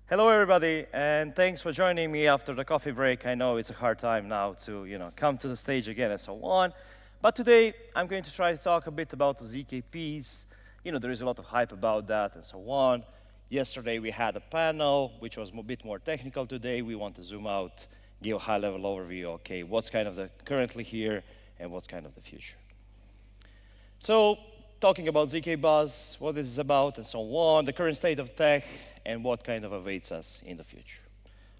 Hello, everybody, and thanks for joining me after the coffee break. I know it's a hard time now to, come to the stage again and so on. But today, I'm going to try to talk a bit about the ZKPs. There is a lot of hype about that and so on. Yesterday, we had a panel, which was a bit more technical. Today, we want to zoom out, give a high-level overview, okay, what's kind of the currently here and what's kind of the future. So, talking about ZK Buzz, what this is about and so on, the current state of tech, and what kind of awaits us in the future.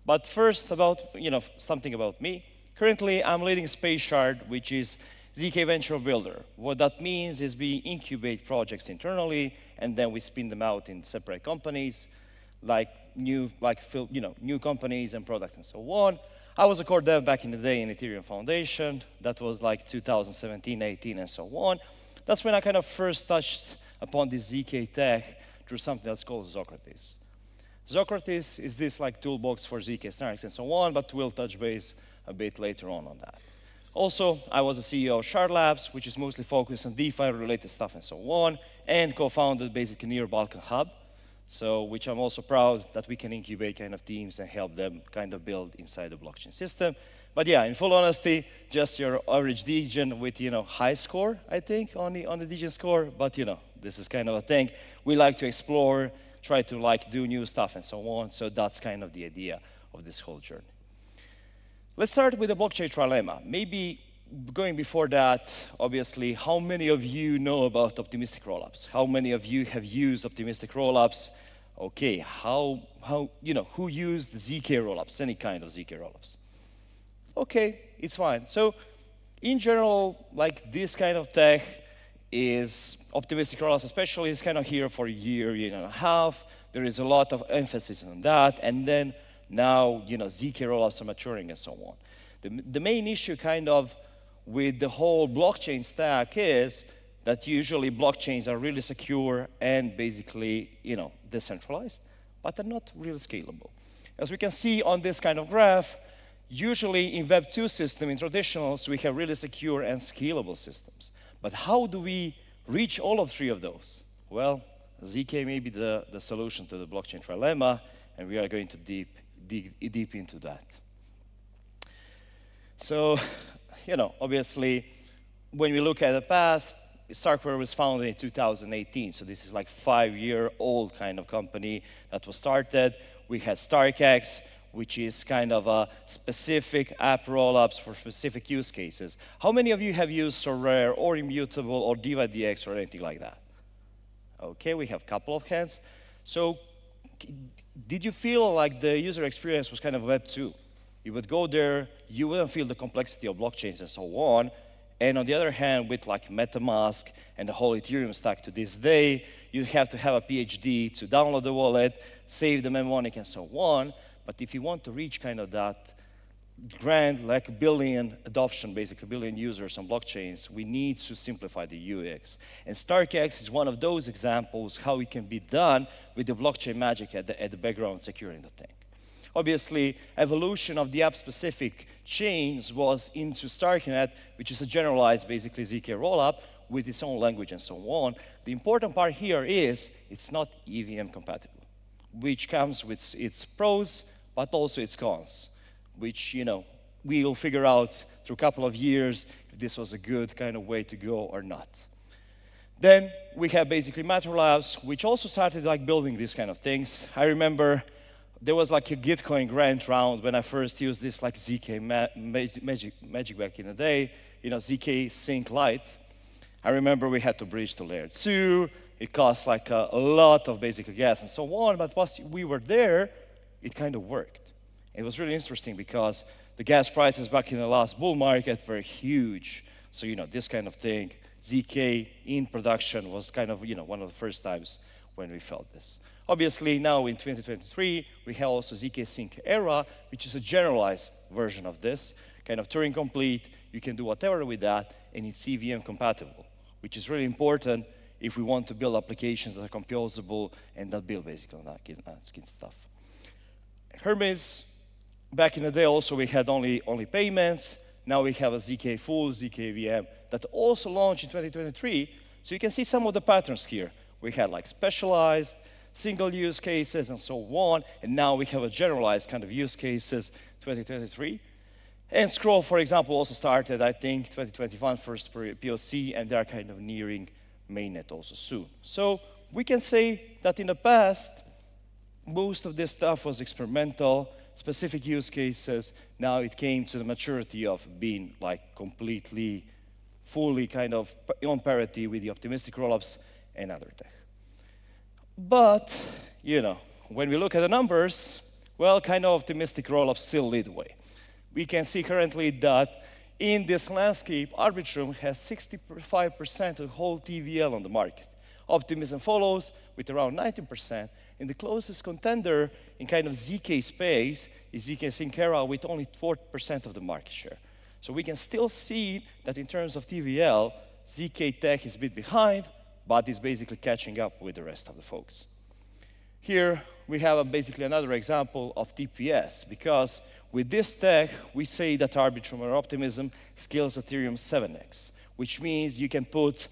But first, something about me. Currently, I'm leading Space Shard, which is ZK Venture Builder. What that means is we incubate projects internally, and then we spin them out in separate companies, new companies and products and so on. I was a core dev back in the day in Ethereum Foundation. That was like 2017, 18, and so on. That's when I kind of first touched upon this ZK tech through something that's called Socrates. Socrates is this toolbox for ZK scenarios and so on, but we'll touch base a bit later on that. Also, I was the CEO of Shard Labs, which is mostly focused on DeFi-related stuff and so on, and co-founded basically Near Balkan Hub, which I'm also proud that we can incubate kind of teams and help them kind of build inside the blockchain system. But yeah, in full honesty, just your average degen with high score, I think, on the degen score. But this is kind of a thing we like to explore, try to do new stuff and so on. So that's kind of the idea of this whole journey. Let's start with the blockchain trilemma. Maybe going before that, obviously, how many of you know about optimistic rollups? How many of you have used optimistic rollups? Okay, who used ZK rollups, any kind of ZK rollups? Okay, it's fine. So in general, this kind of tech is optimistic rollups, especially is kind of here for a year and a half. There is a lot of emphasis on that. And then now, ZK rollups are maturing and so on. The main issue kind of with the whole blockchain stack is that usually blockchains are really secure and basically, decentralized, but they're not really scalable. As we can see on this kind of graph, usually in Web 2 system, in traditionals, we have really secure and scalable systems. But how do we reach all of three of those? Well, ZK may be the solution to the blockchain trilemma, and we are going to dig deep into that. So, obviously, when we look at the past, Starkware was founded in 2018, so this is like 5-year-old kind of company that was started. We had StarkX, which is kind of a specific app rollups for specific use cases. How many of you have used Sorare or Immutable or DivaDX or anything like that? Okay, we have a couple of hands. So did you feel like the user experience was kind of Web 2? You would go there, you wouldn't feel the complexity of blockchains and so on. And on the other hand, with MetaMask and the whole Ethereum stack to this day, you have to have a PhD to download the wallet, save the mnemonic and so on. But if you want to reach kind of that grand, billion adoption, basically billion users on blockchains, we need to simplify the UX. And StarkX is one of those examples how it can be done with the blockchain magic at the background securing the thing. Obviously, evolution of the app-specific chains was into Starknet, which is a generalized, basically, ZK rollup with its own language and so on. The important part here is it's not EVM compatible, which comes with its pros, but also its cons, which, we will figure out through a couple of years if this was a good kind of way to go or not. Then we have basically Matter Labs, which also started building these kind of things. I remember there was a Gitcoin grant round when I first used this ZK magic back in the day, ZK Sync Lite. I remember we had to bridge to layer 2. It cost a lot of basically gas and so on, but once we were there, it kind of worked. It was really interesting because the gas prices back in the last bull market were huge. So, this kind of thing, ZK in production was kind of, one of the first times when we felt this. Obviously, now in 2023, we have also ZK Sync Era, which is a generalized version of this, kind of Turing complete. You can do whatever with that, and it's EVM compatible, which is really important if we want to build applications that are composable and that build basically on that skin stuff. Hermes, back in the day also we had only payments. Now we have a ZK full, ZK VM that also launched in 2023. So you can see some of the patterns here. We had specialized, single use cases and so on. And now we have a generalized kind of use cases 2023. And Scroll, for example, also started, I think, 2021 first POC, and they're kind of nearing mainnet also soon. So we can say that in the past, most of this stuff was experimental, specific use cases. Now it came to the maturity of being like completely, fully kind of on parity with the optimistic rollups and other tech. But, when we look at the numbers, well, kind of optimistic rollups still lead the way. We can see currently that in this landscape, Arbitrum has 65% of the whole TVL on the market. Optimism follows with around 19%, and the closest contender in kind of ZK space is ZK Syncera with only 4% of the market share. So we can still see that in terms of TVL, ZK Tech is a bit behind, but is basically catching up with the rest of the folks. Here we have basically another example of TPS, because with this tech, we say that Arbitrum or Optimism scales Ethereum 7x, which means you can put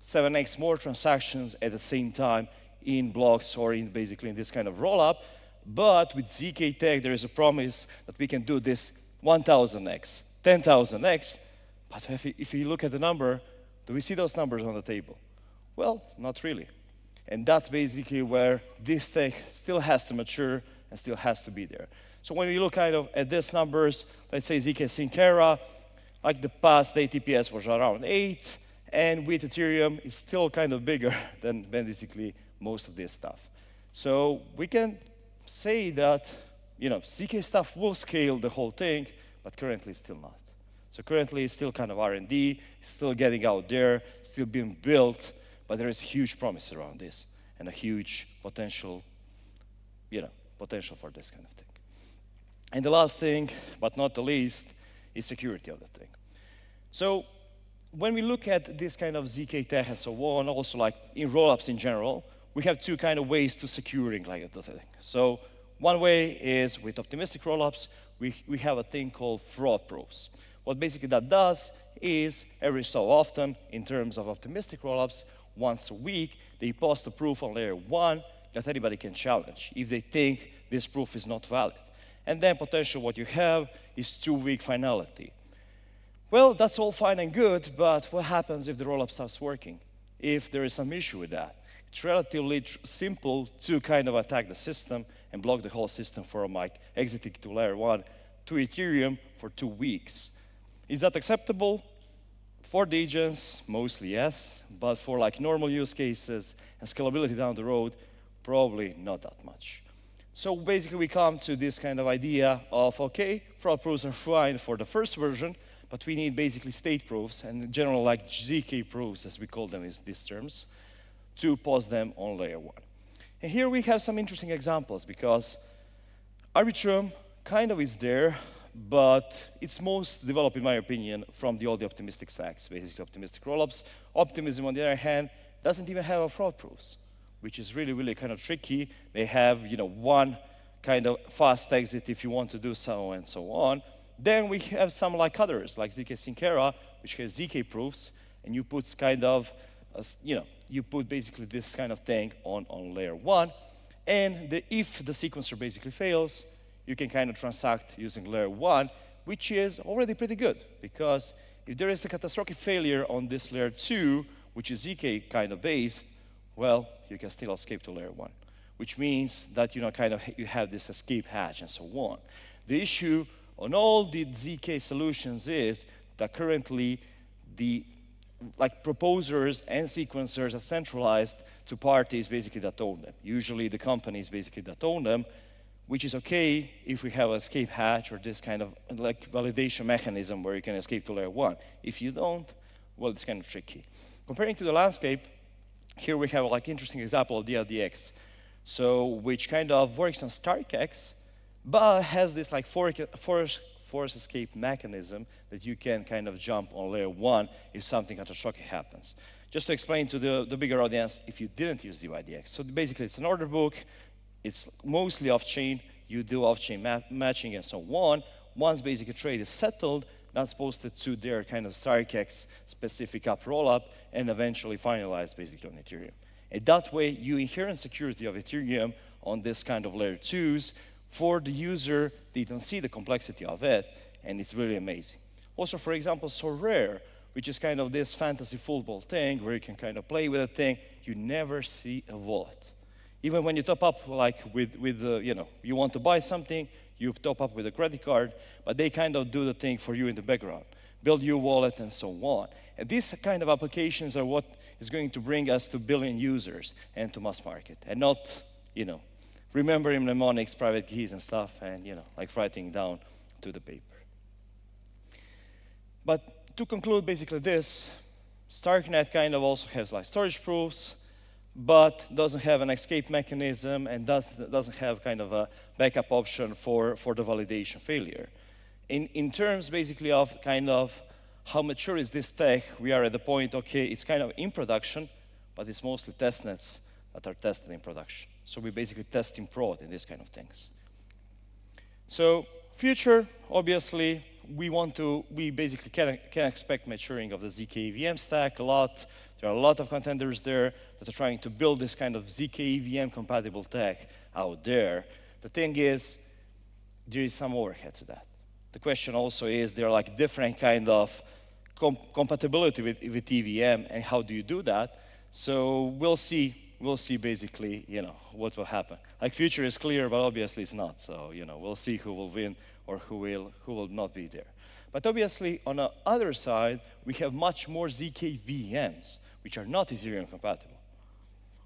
7x more transactions at the same time in blocks or basically in this kind of rollup. But with ZK Tech, there is a promise that we can do this 1,000x, 10,000x. But if you look at the number, do we see those numbers on the table? Well, not really. And that's basically where this tech still has to mature and still has to be there. So when we look kind of at these numbers, let's say ZK Syncera, like the past ATPS was around 8, and with Ethereum, it's still kind of bigger than basically most of this stuff. So we can say that, ZK stuff will scale the whole thing, but currently still not. So currently it's still kind of R&D, still getting out there, still being built, but there is huge promise around this and a huge potential, potential for this kind of thing. And the last thing, but not the least, is security of the thing. So when we look at this kind of ZK Tech and so on, also like in rollups in general, we have two kind of ways to securing like the thing. So one way is with optimistic rollups, we have a thing called fraud proofs. What basically that does is every so often, in terms of optimistic rollups, once a week, they post a proof on layer 1 that anybody can challenge if they think this proof is not valid. And then potentially what you have is 2-week finality. Well, that's all fine and good, but what happens if the rollup starts working? If there is some issue with that? It's relatively simple to kind of attack the system and block the whole system from like exiting to layer 1 to Ethereum for 2 weeks. Is that acceptable? For the agents, mostly yes, but for like normal use cases and scalability down the road, probably not that much. So basically we come to this kind of idea of, okay, fraud proofs are fine for the first version, but we need basically state proofs and in general like ZK proofs, as we call them in these terms, to post them on layer 1. And here we have some interesting examples because Arbitrum kind of is there, but it's most developed, in my opinion, from all the optimistic stacks, basically optimistic rollups. Optimism, on the other hand, doesn't even have a fraud proofs, which is really, really kind of tricky. They have, one kind of fast exit if you want to do so and so on. Then we have some like others, like ZK Syncera, which has ZK proofs, and you put kind of, you put basically this kind of thing on layer 1. And if the sequencer basically fails, you can kind of transact using layer 1, which is already pretty good, because if there is a catastrophic failure on this layer 2, which is ZK kind of based, well, you can still escape to layer 1, which means that you have this escape hatch and so on. The issue on all the ZK solutions is that currently the proposers and sequencers are centralized to parties basically that own them. Usually the companies basically that own them, which is okay if we have an escape hatch or this kind of like validation mechanism where you can escape to layer 1. If you don't, well, it's kind of tricky. Comparing to the landscape, here we have like interesting example of DLDX, so which kind of works on StarkX, but has this like force escape mechanism that you can kind of jump on layer 1 if something catastrophic happens. Just to explain to the bigger audience, if you didn't use DYDX, so basically it's an order book. It's mostly off-chain. You do off-chain matching and so on. Once basically trade is settled, that's posted to their kind of StarkX specific app rollup and eventually finalized basically on Ethereum. And that way, you inherent security of Ethereum on this kind of layer 2s. For the user, they don't see the complexity of it, and it's really amazing. Also, for example, Sorare, which is kind of this fantasy football thing where you can kind of play with a thing, you never see a wallet. Even when you top up, like you want to buy something, you top up with a credit card, but they kind of do the thing for you in the background, build your wallet and so on. And these kind of applications are what is going to bring us to billion users and to mass market, and not, remembering mnemonics, private keys and stuff, and like writing down to the paper. But to conclude basically this, Starknet kind of also has like storage proofs, but doesn't have an escape mechanism and doesn't have kind of a backup option for the validation failure. In terms basically of kind of how mature is this tech, we are at the point, okay, it's kind of in production, but it's mostly testnets that are tested in production. So we basically test in prod in these kind of things. So future, obviously, we basically can expect maturing of the ZK VM stack a lot. There are a lot of contenders there that are trying to build this kind of ZK VM compatible tech out there. The thing is, there is some overhead to that. The question also is, there are like different kind of compatibility with EVM, and how do you do that? So we'll see basically, what will happen. Like future is clear, but obviously it's not. So, we'll see who will win or who will not be there. But obviously, on the other side, we have much more ZK VMs, which are not Ethereum compatible.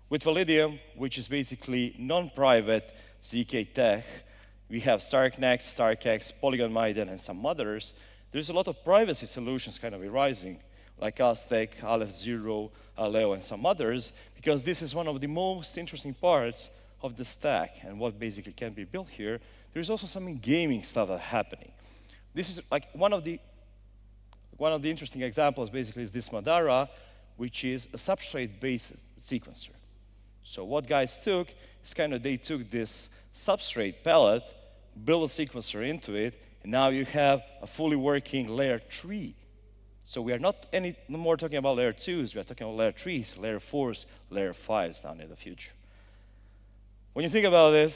With Validium, which is basically non-private ZK tech, we have Starknet, StarkX, Polygon Maiden, and some others. There's a lot of privacy solutions kind of arising, like Aztec, Aleph Zero, Aleo, and some others, because this is one of the most interesting parts of the stack and what basically can be built here. There's also some gaming stuff that's happening. This is like one of the interesting examples basically is this Madara, which is a substrate-based sequencer. So what guys took is they took this substrate palette, built a sequencer into it, and now you have a fully working layer 3. So we are not no more talking about layer 2s, we are talking about layer 3s, layer 4s, layer 5s down in the future. When you think about it,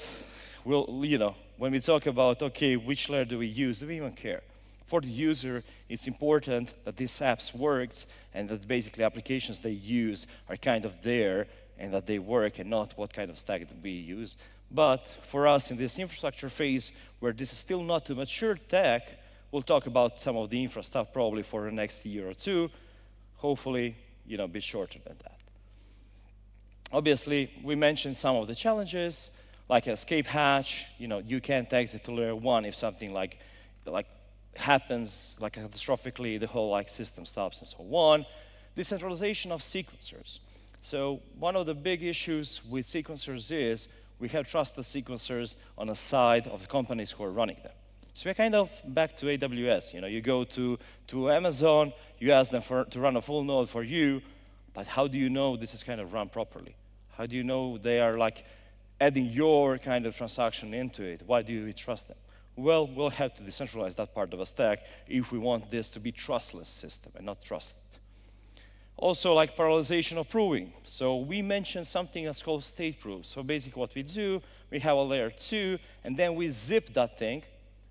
when we talk about, okay, which layer do we use, do we even care? For the user, it's important that these apps works and that basically applications they use are kind of there and that they work and not what kind of stack that we use. But for us in this infrastructure phase, where this is still not a mature tech, we'll talk about some of the infra stuff probably for the next year or two. Hopefully, a bit shorter than that. Obviously, we mentioned some of the challenges, like escape hatch. You can't exit to layer 1 if something like happens, like catastrophically, the whole system stops and so on. Decentralization of sequencers. So one of the big issues with sequencers is we have trusted sequencers on the side of the companies who are running them. So we're kind of back to AWS. You go to Amazon, you ask them to run a full node for you, but how do you know this is kind of run properly? How do you know they are adding your kind of transaction into it? Why do you trust them? Well, we'll have to decentralize that part of a stack if we want this to be trustless system and not trusted. Also, parallelization of proving. So we mentioned something that's called state proofs. So basically what we do, we have a layer 2, and then we zip that thing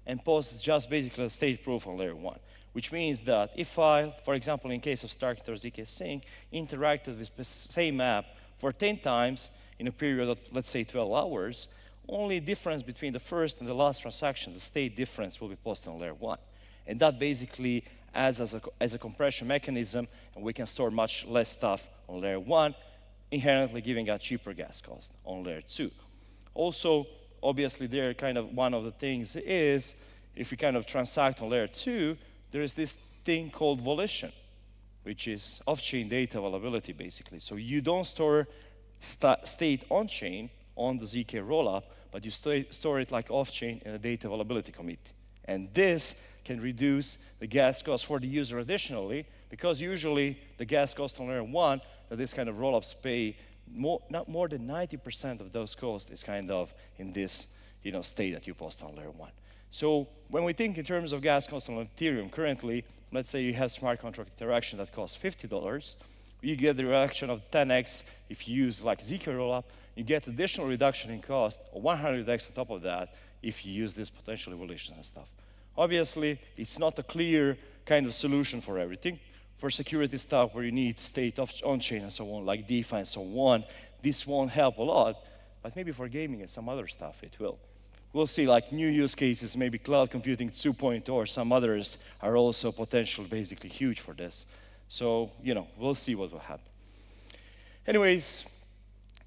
and post just basically a state proof on layer 1. Which means that if I, for example, in case of Starknet or ZK Sync, interacted with the same app for 10 times in a period of, let's say, 12 hours, only difference between the first and the last transaction, the state difference, will be posted on layer 1. And that basically adds as a compression mechanism, and we can store much less stuff on layer 1, inherently giving a cheaper gas cost on layer 2. Also, obviously, there kind of one of the things is, if we kind of transact on layer 2, there is this thing called volition, which is off-chain data availability, basically. So you don't store state on-chain on the ZK rollup, but you store it off-chain in a data availability committee. And this can reduce the gas cost for the user additionally, because usually the gas cost on layer 1 that this kind of rollups pay, not more than 90% of those costs is kind of in this state that you post on layer 1. So when we think in terms of gas cost on Ethereum currently, let's say you have smart contract interaction that costs $50, you get the reduction of 10x if you use like ZK rollup. You get additional reduction in cost, or 100x on top of that, if you use this potential evolution and stuff. Obviously, it's not a clear kind of solution for everything. For security stuff where you need state of on-chain and so on, like DeFi and so on, this won't help a lot, but maybe for gaming and some other stuff it will. We'll see like new use cases, maybe cloud computing 2.0 or some others are also potentially basically huge for this. So, we'll see what will happen. Anyways,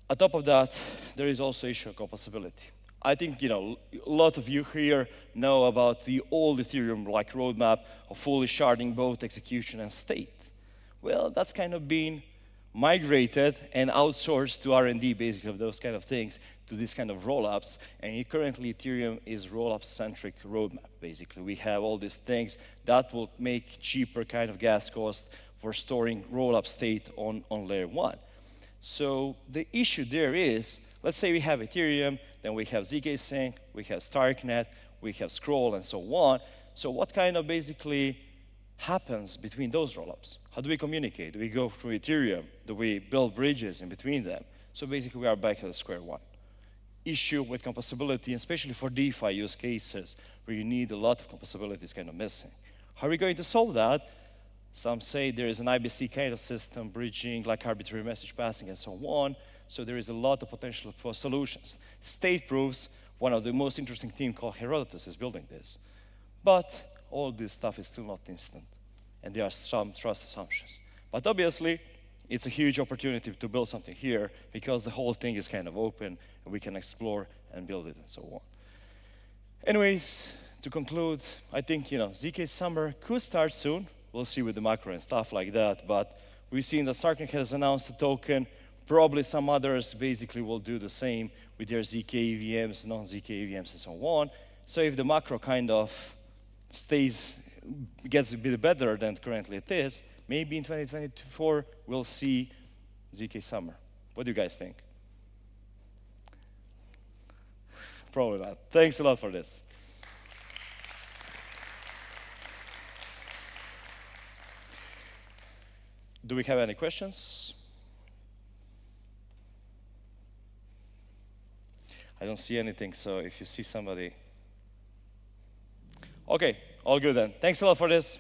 on top of that, there is also issue of composability. I think, a lot of you here know about the old Ethereum like roadmap of fully sharding both execution and state. Well, that's kind of been migrated and outsourced to R&D, basically, of those kind of things, to this kind of rollups. And currently, Ethereum is rollup-centric roadmap, basically. We have all these things that will make cheaper kind of gas cost for storing rollup state on layer 1. So the issue there is, let's say we have Ethereum, then we have ZK Sync, we have Starknet, we have Scroll, and so on. So what kind of basically happens between those rollups? How do we communicate? Do we go through Ethereum? Do we build bridges in between them? So basically, we are back at square one. Issue with composability, especially for DeFi use cases, where you need a lot of composability is kind of missing. How are we going to solve that? Some say there is an IBC kind of system, bridging, like arbitrary message passing, and so on. So there is a lot of potential for solutions. State proofs, one of the most interesting teams called Herodotus is building this. But all this stuff is still not instant. And there are some trust assumptions. But obviously, it's a huge opportunity to build something here because the whole thing is kind of open and we can explore and build it and so on. Anyways, to conclude, I think ZK Summer could start soon. We'll see with the macro and stuff like that. But we've seen that Starknet has announced a token. Probably some others basically will do the same with their ZK EVMs, non-ZK EVMs, and so on. So if the macro kind of gets a bit better than currently it is, maybe in 2024 we'll see ZK Summer. What do you guys think? Probably not. Thanks a lot for this. Do we have any questions? I don't see anything, so if you see somebody. Okay, all good then. Thanks a lot for this.